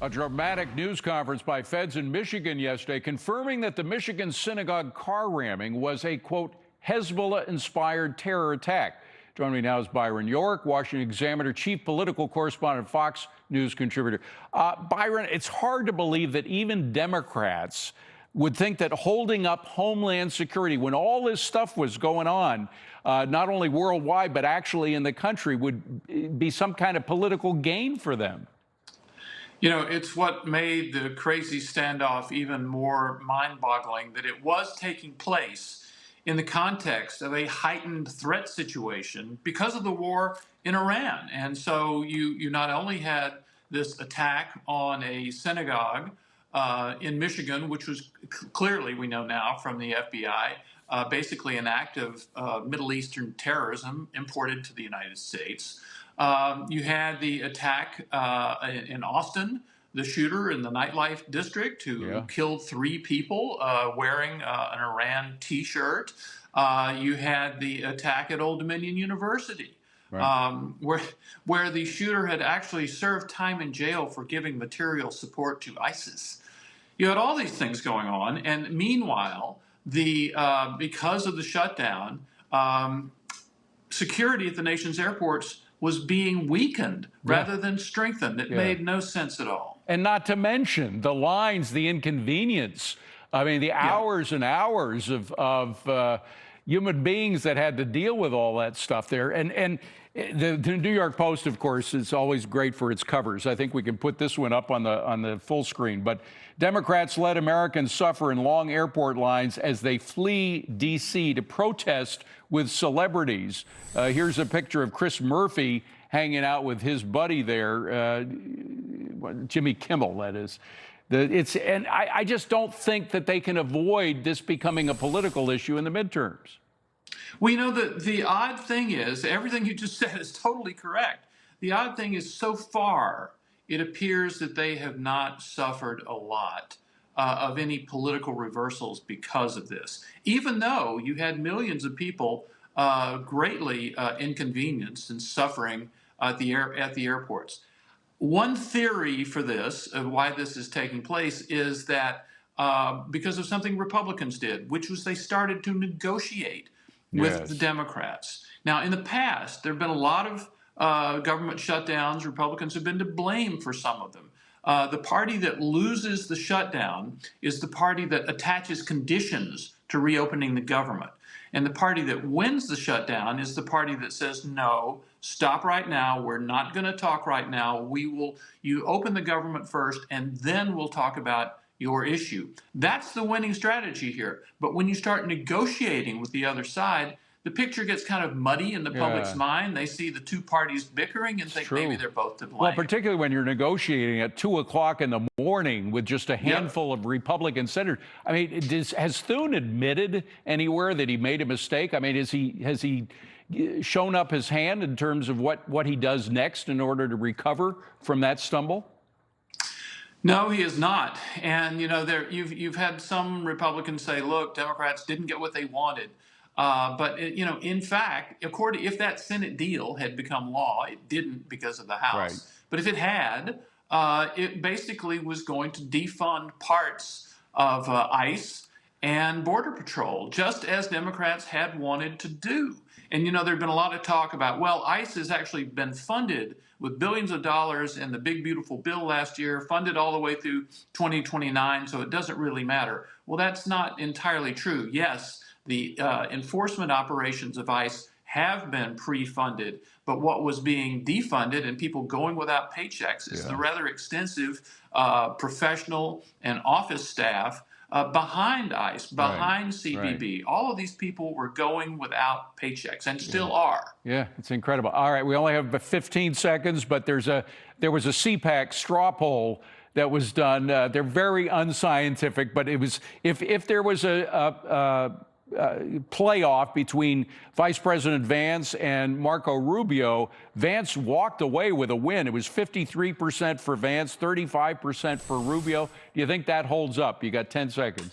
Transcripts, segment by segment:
A dramatic news conference by feds in Michigan yesterday confirming that the Michigan synagogue car ramming was a, quote, Hezbollah-inspired terror attack. Joining me now is Byron York, Washington Examiner, chief political correspondent, Fox News contributor. Byron, it's hard to believe that even Democrats would think that holding up Homeland Security when all this stuff was going on, not only worldwide, but actually in the country, would be some kind of political gain for them. You know, it's what made the crazy standoff even more mind-boggling, that it was taking place in the context of a heightened threat situation because of the war in Iran. And so you not only had this attack on a synagogue in Michigan, which was clearly, we know now from the FBI, basically an act of Middle Eastern terrorism imported to the United States. You had the attack in Austin, the shooter in the nightlife district who killed 3 people wearing an Iran T-shirt. You had the attack at Old Dominion University, where the shooter had actually served time in jail for giving material support to ISIS. You had all these things going on, and meanwhile, because of the shutdown, security at the nation's airports was being weakened rather than strengthened. It made no sense at all. And not to mention the lines, the inconvenience. I mean, the hours and hours of human beings that had to deal with all that stuff there. And the New York Post, of course, is always great for its covers. I think we can put this one up on the full screen. But Democrats let Americans suffer in long airport lines as they flee D.C. to protest with celebrities. Here's a picture of Chris Murphy hanging out with his buddy there, Jimmy Kimmel, that is. And I just don't think that they can avoid this becoming a political issue in the midterms. Well, you know, the odd thing is, everything you just said is totally correct. The odd thing is, so far, it appears that they have not suffered a lot of any political reversals because of this, even though you had millions of people greatly inconvenienced and suffering at the airports. One theory for this, of why this is taking place, is that because of something Republicans did, which was they started to negotiate with the Democrats. Now, in the past, there have been a lot of government shutdowns. Republicans have been to blame for some of them. The party that loses the shutdown is the party that attaches conditions to reopening the government. And the party that wins the shutdown is the party that says, no, stop right now. We're not going to talk right now. You open the government first, and then we'll talk about your issue. That's the winning strategy here. But when you start negotiating with the other side, the picture gets kind of muddy in the public's mind. They see the two parties bickering and think maybe they're both to blame. Well, particularly when you're negotiating at 2 o'clock in the morning with just a handful of Republican senators. I mean, has Thune admitted anywhere that he made a mistake? I mean, has he shown up his hand in terms of what he does next in order to recover from that stumble? No, he is not. And, you know, you've had some Republicans say, look, Democrats didn't get what they wanted. But, you know, in fact, if that Senate deal had become law, it didn't because of the House. But if it had, it basically was going to defund parts of ICE and Border Patrol, just as Democrats had wanted to do. And, you know, there'd been a lot of talk about, well, ICE has actually been funded with billions of dollars in the big, beautiful bill last year, funded all the way through 2029, so it doesn't really matter. Well, that's not entirely true. Yes, the enforcement operations of ICE have been pre-funded, but what was being defunded and people going without paychecks is the rather extensive professional and office staff behind ICE, behind CBP. All of these people were going without paychecks and still are. Yeah, it's incredible. All right, we only have 15 seconds, but there was a CPAC straw poll that was done. They're very unscientific, but it was if there was a playoff between Vice President Vance and Marco Rubio, Vance walked away with a win. It was 53% for Vance, 35% for Rubio. Do you think that holds up? You got 10 seconds.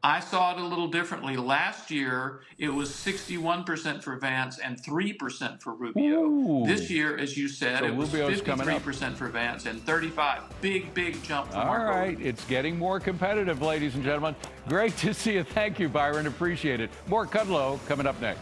I saw it a little differently. Last year, it was 61% for Vance and 3% for Rubio. Ooh. This year, as you said, So it was Rubio's coming up. 53% for Vance and 35. Big jump for All Marco. right, it's getting more competitive, ladies and gentlemen. Great to see you. Thank you, Byron. Appreciate it. More Kudlow coming up next.